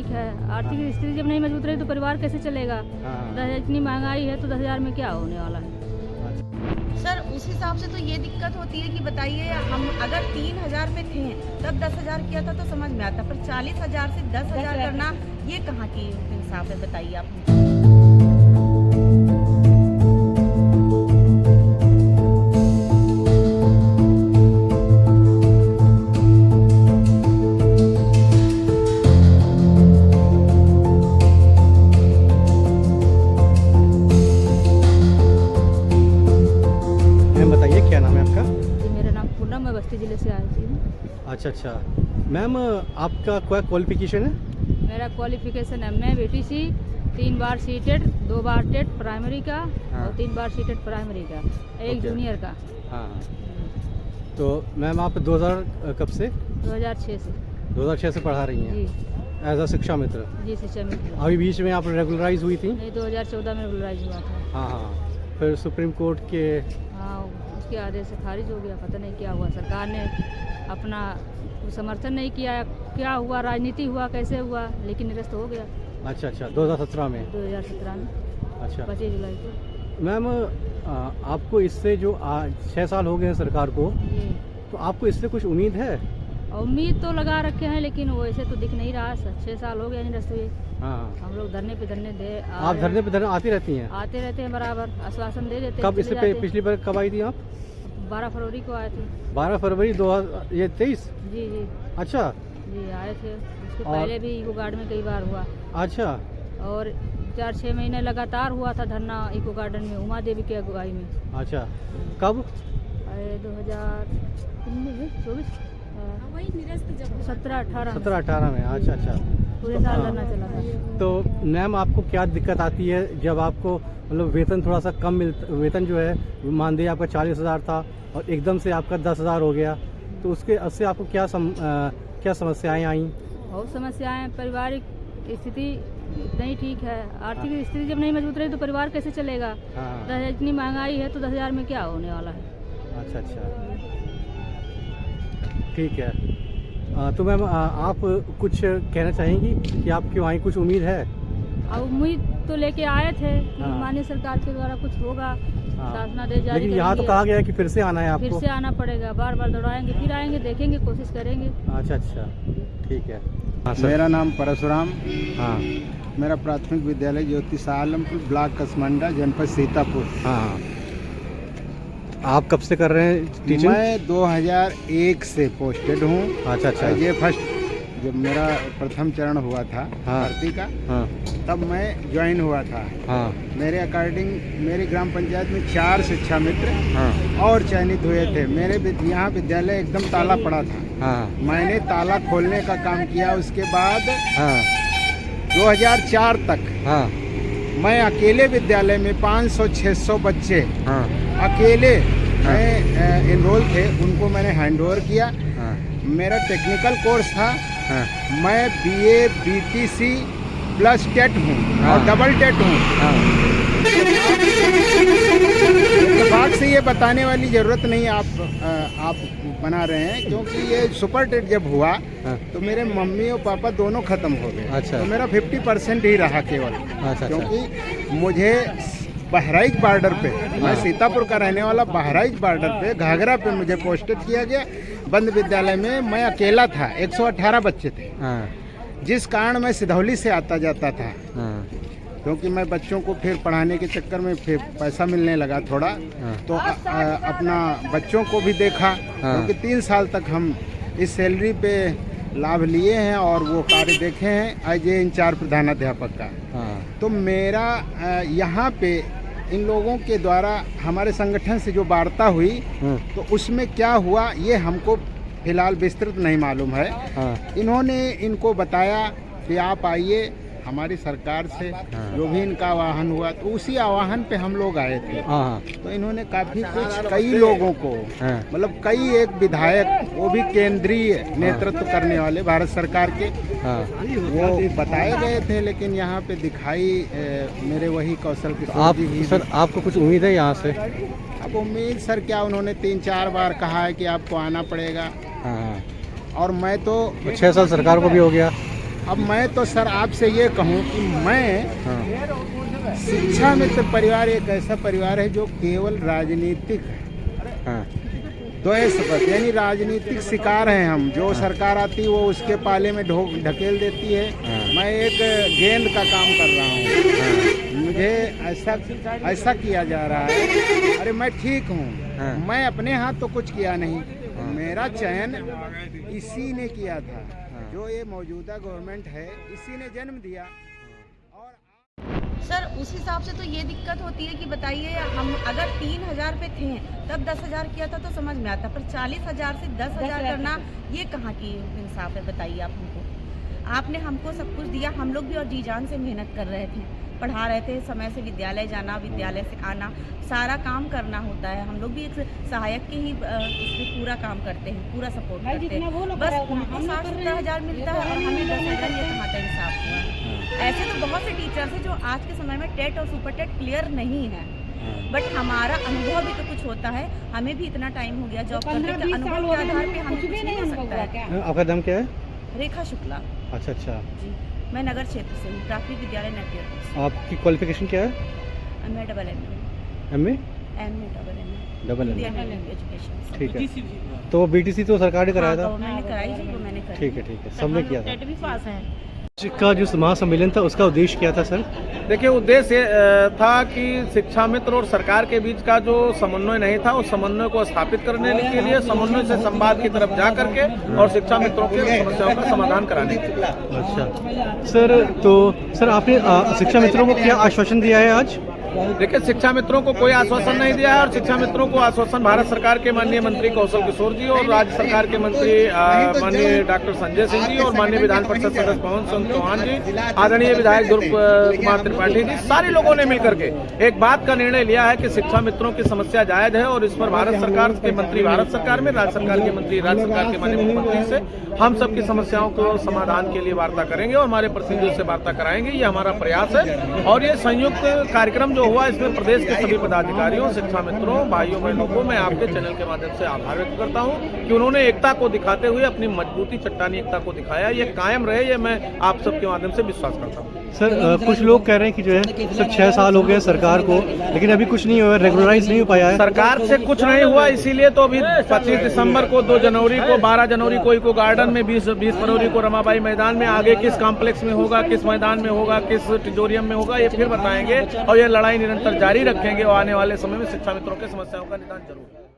ठीक है। आर्थिक स्थिति जब नहीं मजबूत रही तो परिवार कैसे चलेगा? इतनी महंगाई है तो 10,000 में क्या होने वाला है? सर उस हिसाब से तो ये दिक्कत होती है कि बताइए, हम अगर 3,000 पे थे तब 10,000 किया था तो समझ में आता, पर 40,000 से 10,000 करना ये कहाँ की इंसाफ है, बताइए आप मुझे। बताइए क्या नाम है आपका? जी मेरा नाम पूनम, मैं बस्ती जिले से आई थी। अच्छा मैम, आपका क्या क्वालिफिकेशन है? मेरा क्वालिफिकेशन है, मैं बीटीसी 3 बार सीटेड, 2 बार टेट प्राइमरी का और 3 बार सीटेड प्राइमरी का, एक जूनियर का। हाँ। तो मैम आप 2000 कब से? 2006 से। 2006 से पढ़ा रही हैं जी एज अ शिक्षा मित्र? जी शिक्षा मित्र। अभी बीच में आप रेगुलराइज हुई थी? नहीं, 2014 में रेगुलराइज हुआ था। हाँ। फिर सुप्रीम कोर्ट के हाँ, उसके आदेश से खारिज हो गया। पता नहीं क्या हुआ, सरकार ने अपना समर्थन नहीं किया, क्या हुआ, राजनीति हुआ, कैसे हुआ, लेकिन निरस्त हो गया। अच्छा 2017 में? 2017 में। अच्छा 25 जुलाई को। मैम, आपको इससे जो 6 साल हो गए हैं सरकार को, जी, तो आपको इससे कुछ उम्मीद है? उम्मीद तो लगा रखे हैं, लेकिन वैसे तो दिख नहीं रहा। 6 साल हो गए निरस्त हुए। हाँ। हम लोग धरने पे धरने दे आप धरने पे धरने आती रहती हैं? आते रहते हैं, बराबर आश्वासन दे देते हैं। कब इससे पिछली बार कब आई थी आप? 12 फरवरी को आए थे। 12 फरवरी 2023? जी जी अच्छा जी आए थे। उसके और- पहले भी इको गार्ड में कई बार हुआ, अच्छा। और 4-6 महीने लगातार हुआ था धरना इको गार्डन में, उमा देवी की अगुवाई में। अच्छा कब? 2024 17-18 17-18 में? अच्छा। पूरे साल धरना चला था। तो मैम, आपको क्या दिक्कत आती है जब आपको मतलब वेतन थोड़ा सा कम वेतन जो है मानदेय आपका 40,000 था और एकदम से आपका 10,000 हो गया, तो उससे आपको क्या समस्याएं आई? बहुत समस्याएं, पारिवारिक स्थिति नहीं ठीक है। आर्थिक स्थिति जब नहीं मजबूत रही तो परिवार कैसे चलेगा? हाँ। इतनी महंगाई है तो 10,000 में क्या होने वाला है? अच्छा ठीक है। तो मैम, आप कुछ कहना चाहेंगी कि आप क्यों आई? कुछ उम्मीद है? अब उम्मीद तो लेके आए थे कि हाँ। माननीय सरकार के द्वारा कुछ होगा, शासनादेश जारी लेकिन यहाँ तो करेंगे। कहा गया है कि फिर से आना है फिर आपको? से आना पड़ेगा, बार बार दौड़ाएंगे, फिर आएंगे, देखेंगे, कोशिश करेंगे। अच्छा ठीक है। मेरा नाम परशुराम। हाँ। मेरा प्राथमिक विद्यालय ज्योतिष आलमपुर, ब्लॉक कसमंडा, जनपद सीतापुर। हाँ। आप कब से कर रहे हैं टीचिंग? मैं 2001 से पोस्टेड हूँ। अच्छा। ये फर्स्ट जब मेरा प्रथम चरण हुआ था भर्ती का, हाँ। तब मैं ज्वाइन हुआ था। हाँ। मेरे अकॉर्डिंग मेरी ग्राम पंचायत में 4 शिक्षा मित्र हाँ। और चयनित हुए थे। मेरे यहाँ विद्यालय एकदम ताला पड़ा था। हाँ। मैंने ताला खोलने का काम किया। उसके बाद हाँ। 2004 तक हाँ। मैं अकेले विद्यालय में 500-600 बच्चे हाँ। अकेले मैं एनरोल थे, उनको मैंने हैंडओवर किया। हाँ। मेरा टेक्निकल कोर्स था। हाँ। मैं BA BTC प्लस टेट हूँ हाँ। और डबल टेट हूँ। हाँ। इत्तेफाक से ये बताने वाली ज़रूरत नहीं आप बना रहे हैं, क्योंकि ये सुपर टेट जब हुआ हाँ। तो मेरे मम्मी और पापा दोनों ख़त्म हो गए। अच्छा। तो मेरा 50% ही रहा केवल। अच्छा। क्योंकि मुझे बहराइच बॉर्डर पे, मैं सीतापुर का रहने वाला, बहराइच बॉर्डर पे घाघरा पे मुझे पोस्टेड किया गया। बंद विद्यालय में मैं अकेला था, 118 बच्चे थे। हाँ। जिस कारण मैं सिधौली से आता जाता था, हाँ। क्योंकि मैं बच्चों को फिर पढ़ाने के चक्कर में फिर पैसा मिलने लगा थोड़ा, तो अपना बच्चों को भी देखा। क्योंकि 3 साल तक हम इस सैलरी पे लाभ लिए हैं और वो कार्य देखे हैं एज ए इंचार्ज प्रधानाध्यापक का। तो मेरा यहाँ पे इन लोगों के द्वारा हमारे संगठन से जो वार्ता हुई, तो उसमें क्या हुआ ये हमको फिलहाल विस्तृत नहीं मालूम है। इन्होंने इनको बताया कि आप आइए, हमारी सरकार से जो भी इनका आह्वान हुआ, तो उसी आह्वान पे हम लोग आए थे। तो इन्होंने काफ़ी कुछ कई लोगों को, मतलब कई एक विधायक, वो भी केंद्रीय नेतृत्व करने वाले भारत सरकार के, वो बताए गए थे। लेकिन यहाँ पे दिखाई मेरे वही कौशल की सर, आपको कुछ उम्मीद है यहाँ से? अब उम्मीद सर क्या, उन्होंने 3-4 बार कहा है कि आपको आना पड़ेगा। और मैं तो 6 साल सरकार को भी हो गया। अब मैं तो सर आपसे ये कहूँ कि मैं शिक्षा मित्र परिवार एक ऐसा परिवार है जो केवल राजनीतिक है, द्वैसपथ यानी राजनीतिक शिकार हैं हम। जो सरकार आती है वो उसके पाले में ढकेल देती है। मैं एक गेंद का काम कर रहा हूँ, मुझे ऐसा किया जा रहा है। अरे मैं ठीक हूँ, मैं अपने हाथ तो कुछ किया नहीं, मेरा चयन इसी ने किया था, जो ये मौजूदा गवर्नमेंट है इसी ने जन्म दिया। और सर उस हिसाब से तो ये दिक्कत होती है कि बताइए, हम अगर 3,000 पे थे तब 10,000 किया था तो समझ में आता, पर 40,000 से 10,000 करना ये कहाँ की इंसाफ है? बताइए आप हमको। आपने हमको सब कुछ दिया, हम लोग भी और जी जान से मेहनत कर रहे थे, पढ़ा रहे थे, समय से विद्यालय जाना, विद्यालय से आना, सारा काम करना होता है। हम लोग भी एक सहायक के ही इसमें पूरा काम करते हैं, पूरा सपोर्ट करते हैं। बस उनको 60-70 हज़ार मिलता है और हमें 10,000, ये कहाँ का इंसाफ हुआ? ऐसे तो बहुत से टीचर्स हैं जो आज के समय में टेट और सुपर टेट क्लियर नहीं है, बट हमारा अनुभव भी तो कुछ होता है। हमें भी इतना टाइम हो गया जॉब करने के, अनुभव के आधार पे हम कुछ नहीं हो सकता है। आपका नाम क्या है? रेखा शुक्ला अच्छा जी, मैं नगर क्षेत्र से हूँ, प्राथमिक विद्यालय नेटवर्क। आपकी क्वालिफिकेशन क्या है? मैं double MA double M education. ठीक है, तो बीटीसी तो सरकार ने कराया था? मैंने कराई जी, वो मैंने कराई। ठीक है, सबने किया था। टेट भी पास है। का जो महासम्मेलन था उसका उद्देश्य क्या था सर? देखिए, उद्देश्य था कि शिक्षा मित्र और सरकार के बीच का जो समन्वय नहीं था, उस समन्वय को स्थापित करने के लिए समन्वय से संवाद की तरफ जा करके और शिक्षा मित्रों की समस्याओं का समाधान कराने के लिए। अच्छा सर, तो सर आपने शिक्षा मित्रों को क्या आश्वासन दिया है आज? देखिए, शिक्षा मित्रों को कोई आश्वासन नहीं दिया है, और शिक्षा मित्रों को आश्वासन भारत सरकार के माननीय मंत्री कौशल किशोर जी और राज्य सरकार के मंत्री माननीय डॉक्टर संजय सिंह जी और माननीय विधान परिषद सदस्य पवन सिंह चौहान जी, आदरणीय विधायक ध्रुव कुमार त्रिपाठी जी, सारे लोगों ने मिलकर के एक बात का निर्णय लिया है कि शिक्षा मित्रों की समस्या जायज है, और इस पर भारत सरकार के मंत्री भारत सरकार में, राज्य सरकार के मंत्री राज्य सरकार के माननीय मुख्यमंत्री से हम सबकी समस्याओं को समाधान के लिए वार्ता करेंगे और हमारे प्रतिनिधियों से वार्ता कराएंगे। ये हमारा प्रयास है, और ये संयुक्त कार्यक्रम जो हुआ इसमें प्रदेश के सभी पदाधिकारियों, शिक्षा मित्रों, भाइयों बहनों को मैं आपके चैनल के माध्यम से आभार व्यक्त करता हूं कि उन्होंने एकता को दिखाते हुए अपनी मजबूती, चट्टानी एकता को दिखाया। ये कायम रहे, ये मैं आप सबके माध्यम से विश्वास करता हूं। सर कुछ लोग कह रहे हैं कि जो है सर 6 साल हो गए सरकार को, लेकिन अभी कुछ नहीं हुआ, रेगुलराइज नहीं हो पाया है। सरकार से कुछ नहीं हुआ, इसीलिए तो अभी 25 दिसंबर को, 2 जनवरी को, 12 जनवरी को इको गार्डन में, 20 फरवरी को रमाबाई मैदान में, आगे किस कॉम्प्लेक्स में होगा, किस मैदान में होगा, किस टिटोरियम में होगा, ये फिर बताएंगे, और ये लड़ाई निरंतर जारी रखेंगे और आने वाले समय में शिक्षा मित्रों की समस्याओं का निदान जरूर।